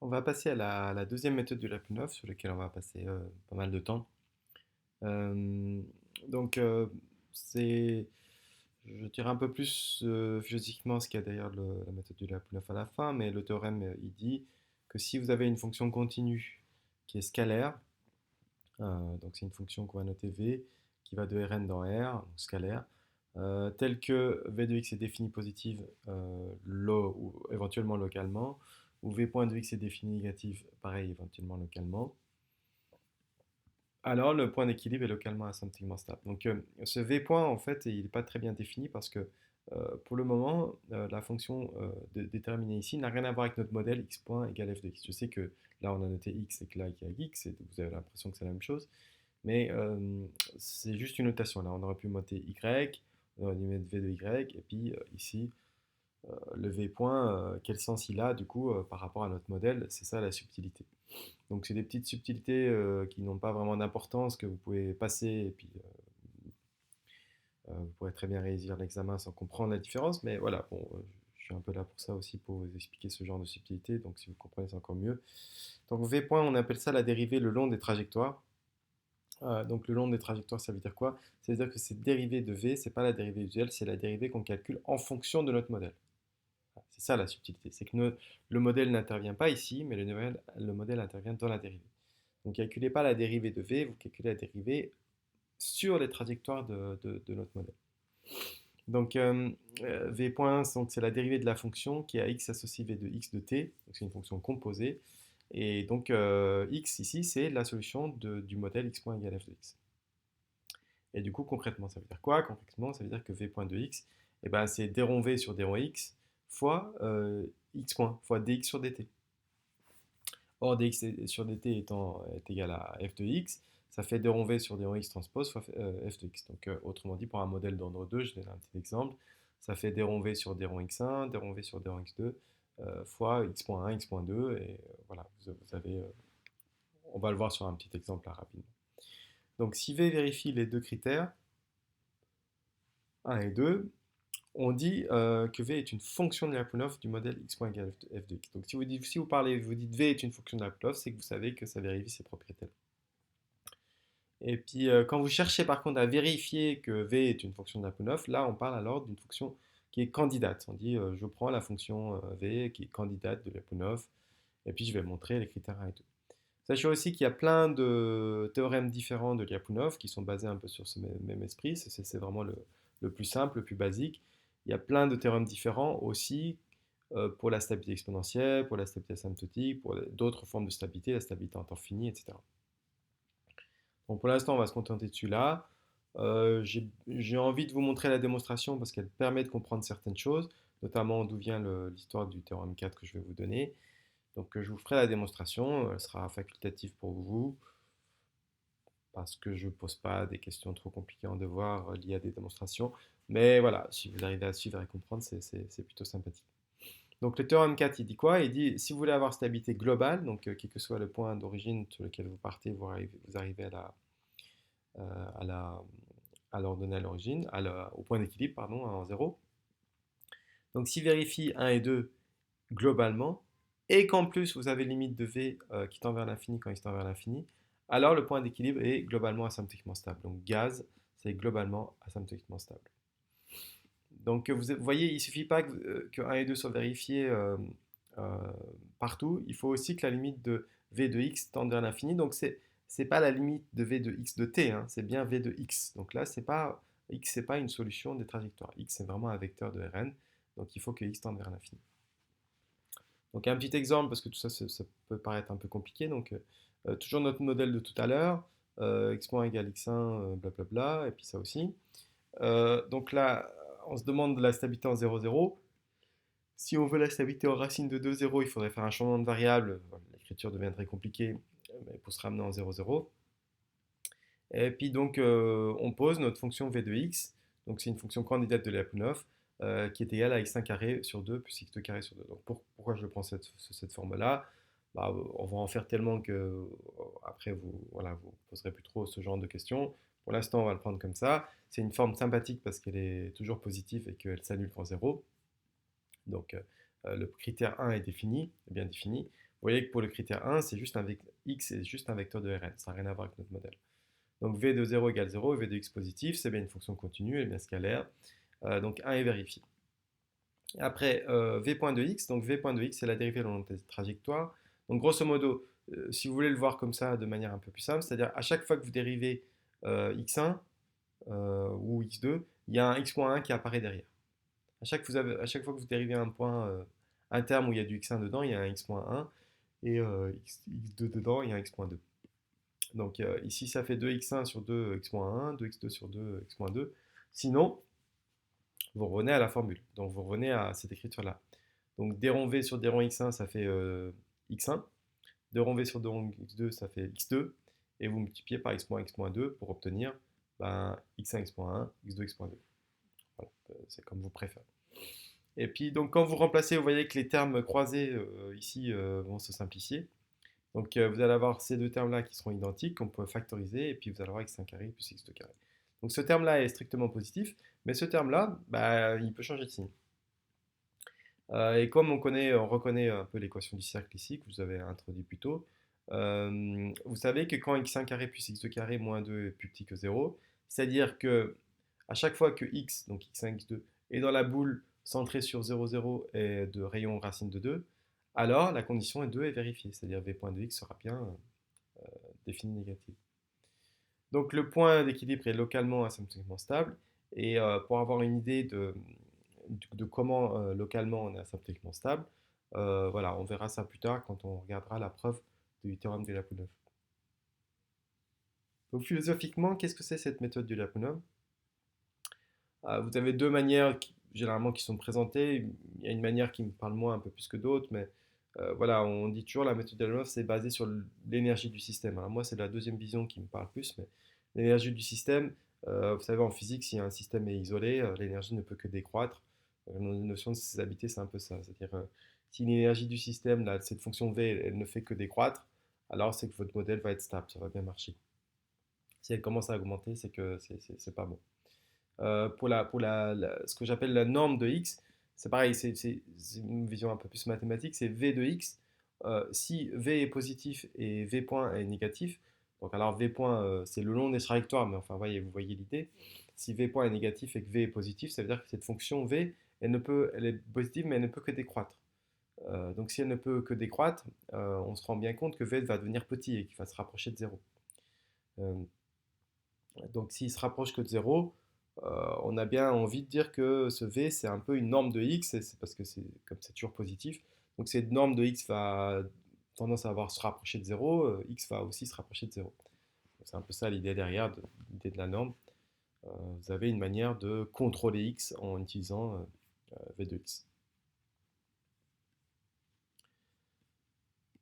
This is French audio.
On va passer à la deuxième méthode de Lyapunov sur laquelle on va passer pas mal de temps. Euh, donc, c'est, je dirais un peu plus physiquement ce qu'il y a derrière la méthode de Lyapunov à la fin, mais le théorème, il dit que si vous avez une fonction continue qui est scalaire, donc c'est une fonction qu'on va noter v, qui va de Rn dans R, donc scalaire, telle que v de x est définie positive ou éventuellement localement, où v point de x est défini négative, pareil, éventuellement localement, alors le point d'équilibre est localement asymptotiquement stable. Donc ce v point, en fait, il n'est pas très bien défini parce que pour le moment, la fonction déterminée ici n'a rien à voir avec notre modèle x point égale f de x. Je sais que là, on a noté x et que là, il y a x, et vous avez l'impression que c'est la même chose, mais c'est juste une notation. Là, on aurait pu noter y, on aurait dû mettre v de y, et puis ici, le v point, quel sens il a du coup par rapport à notre modèle, c'est ça la subtilité. Donc c'est des petites subtilités qui n'ont pas vraiment d'importance, que vous pouvez passer, et puis vous pourrez très bien réussir l'examen sans comprendre la différence, mais voilà, bon, je suis un peu là pour ça aussi, pour vous expliquer ce genre de subtilité, donc si vous comprenez c'est encore mieux. Donc v point, on appelle ça la dérivée le long des trajectoires. Donc le long des trajectoires, ça veut dire quoi? Ça veut dire que cette dérivée de v, c'est pas la dérivée usuelle, c'est la dérivée qu'on calcule en fonction de notre modèle. C'est ça la subtilité, c'est que le modèle n'intervient pas ici, mais le modèle intervient dans la dérivée. Donc calculez pas la dérivée de v, vous calculez la dérivée sur les trajectoires de notre modèle. Donc v point, c'est la dérivée de la fonction qui est à x associé v de x de t, donc c'est une fonction composée. Et donc x ici, c'est la solution du modèle x point égale f de x. Et du coup, concrètement, ça veut dire quoi? Concrètement, ça veut dire que v point de x, eh ben, c'est d rond v sur d rond x fois x point, fois dx sur dt. Or, dx sur dt est égal à f de x, ça fait d rond v sur d rond x transpose fois f de x. Donc, autrement dit, pour un modèle d'ordre 2, je donne un petit exemple, ça fait d rond v sur d rond x1, d rond v sur d rond x2, fois x.1, x.2, et voilà, vous avez, on va le voir sur un petit exemple là rapidement. Donc, si v vérifie les deux critères, 1 et 2, on dit que v est une fonction de Lyapunov du modèle x point égale f de x. Donc si vous dites v est une fonction de Lyapunov, c'est que vous savez que ça vérifie ces propriétés-là. Et puis quand vous cherchez par contre à vérifier que v est une fonction de Lyapunov, là on parle alors d'une fonction qui est candidate. On dit je prends la fonction v qui est candidate de Lyapunov, et puis je vais montrer les critères 1 et 2. Sachez aussi qu'il y a plein de théorèmes différents de Lyapunov qui sont basés un peu sur ce même esprit. C'est vraiment le plus simple, le plus basique. Il y a plein de théorèmes différents aussi pour la stabilité exponentielle, pour la stabilité asymptotique, pour d'autres formes de stabilité, la stabilité en temps fini, etc. Bon, pour l'instant, on va se contenter de celui-là. J'ai envie de vous montrer la démonstration parce qu'elle permet de comprendre certaines choses, notamment d'où vient l'histoire du théorème 4 que je vais vous donner. Donc je vous ferai la démonstration, elle sera facultative pour vous, parce que je ne pose pas des questions trop compliquées en devoir liées à des démonstrations. Mais voilà, si vous arrivez à suivre et à comprendre, c'est plutôt sympathique. Donc le théorème 4, il dit quoi? Il dit, si vous voulez avoir stabilité globale, donc quel que soit le point d'origine sur lequel vous partez, vous arrivez à la, à l'ordonnée à l'origine, au point d'équilibre, pardon, en 0. Donc s'il vérifie 1 et 2 globalement, et qu'en plus vous avez limite de V qui tend vers l'infini quand il tend vers l'infini, alors le point d'équilibre est globalement asymptotiquement stable. Donc gaz, c'est globalement asymptotiquement stable. Donc vous voyez, il ne suffit pas que 1 et 2 soient vérifiés euh, partout, il faut aussi que la limite de V de x tende vers l'infini. Donc c'est pas la limite de V de x de t, hein, c'est bien V de x. Donc là, x, c'est pas une solution des trajectoires. X, c'est vraiment un vecteur de Rn. Donc il faut que x tende vers l'infini. Donc un petit exemple, parce que tout ça, ça peut paraître un peu compliqué. Donc toujours notre modèle de tout à l'heure, x point égale x1, blablabla, et puis ça aussi. Donc là, on se demande de la stabilité en 0, 0. Si on veut la stabilité en racine de 2, 0, il faudrait faire un changement de variable. L'écriture deviendrait compliquée pour se ramener en 0, 0. Et puis donc, on pose notre fonction v de x. Donc c'est une fonction candidate de Lyapunov qui est égale à x1 carré sur 2 plus x2 carré sur 2. Donc pourquoi je prends cette forme-là? Bah, on va en faire tellement que après voilà, vous poserez plus trop ce genre de questions. Pour l'instant, on va le prendre comme ça. C'est une forme sympathique parce qu'elle est toujours positive et qu'elle s'annule quand 0. Donc le critère 1 est défini, est bien défini. voyez que pour le critère 1, x est juste un vecteur de Rn, ça n'a rien à voir avec notre modèle. Donc v de 0 égale 0, et v de x positif, c'est bien une fonction continue, elle est bien scalaire, donc 1 est vérifié. Après, v point de x, donc v point de x, c'est la dérivée de la trajectoire. Donc grosso modo, si vous voulez le voir comme ça de manière un peu plus simple, c'est-à-dire à chaque fois que vous dérivez x1 ou x2, il y a un x.1 qui apparaît derrière. À chaque fois que vous dérivez un point, un terme où il y a du x1 dedans, il y a un x.1, et x2 dedans, il y a un x.2. Donc ici, ça fait 2x1 sur 2 x.1, 2x2 sur 2 x.2. Sinon, vous revenez à la formule. Donc vous revenez à cette écriture-là. Donc d rond v sur d rond x1, ça fait x1. D rond v sur d rond x2, ça fait x2. Et vous multipliez par x.2 pour obtenir x1, x.1, x2, x.2. Voilà, c'est comme vous préférez. Et puis, donc, quand vous remplacez, vous voyez que les termes croisés ici vont se simplifier. Donc, vous allez avoir ces deux termes-là qui seront identiques, qu'on peut factoriser, et puis vous allez avoir x1 carré plus x2 carré. Donc, ce terme-là est strictement positif, mais ce terme-là, il peut changer de signe. Et comme on reconnaît un peu l'équation du cercle ici, que vous avez introduit plus tôt, vous savez que quand x1 carré plus x2 carré moins 2 est plus petit que 0, c'est-à-dire que à chaque fois que x, donc x1, x2, est dans la boule centrée sur 0, 0 et de rayon racine de 2, alors la condition 2 est vérifiée, c'est-à-dire v point de x sera bien définie négative. Donc le point d'équilibre est localement asymptotiquement stable, et pour avoir une idée de comment localement on est asymptotiquement stable, voilà, on verra ça plus tard quand on regardera la preuve du théorème de Lyapunov. Donc philosophiquement, qu'est-ce que c'est cette méthode de Lyapunov? Vous avez deux manières généralement qui sont présentées. Il y a une manière qui me parle moins un peu plus que d'autres, mais voilà, on dit toujours la méthode de Lyapunov, c'est basé sur l'énergie du système. Alors moi, c'est la deuxième vision qui me parle plus, mais l'énergie du système, vous savez, en physique, si un système est isolé, l'énergie ne peut que décroître. La notion de stabilité, c'est un peu ça. C'est-à-dire, si l'énergie du système, là, cette fonction V, elle ne fait que décroître, alors c'est que votre modèle va être stable, ça va bien marcher. Si elle commence à augmenter, c'est que c'est pas bon. Ce que j'appelle la norme de x, c'est pareil, c'est une vision un peu plus mathématique, c'est v de x. Si v est positif et v point est négatif, donc alors v point c'est le long des trajectoires, mais enfin vous voyez l'idée. Si v point est négatif et que v est positif, ça veut dire que cette fonction v, elle est positive, mais elle ne peut que décroître. Donc si elle ne peut que décroître, on se rend bien compte que v va devenir petit et qu'il va se rapprocher de 0. Donc s'il se rapproche que de 0, on a bien envie de dire que ce v, c'est un peu une norme de x, et c'est parce que comme c'est toujours positif. Donc cette norme de x va tendance à se rapprocher de 0, x va aussi se rapprocher de 0. C'est un peu ça l'idée derrière, l'idée de la norme. Vous avez une manière de contrôler x en utilisant v de x.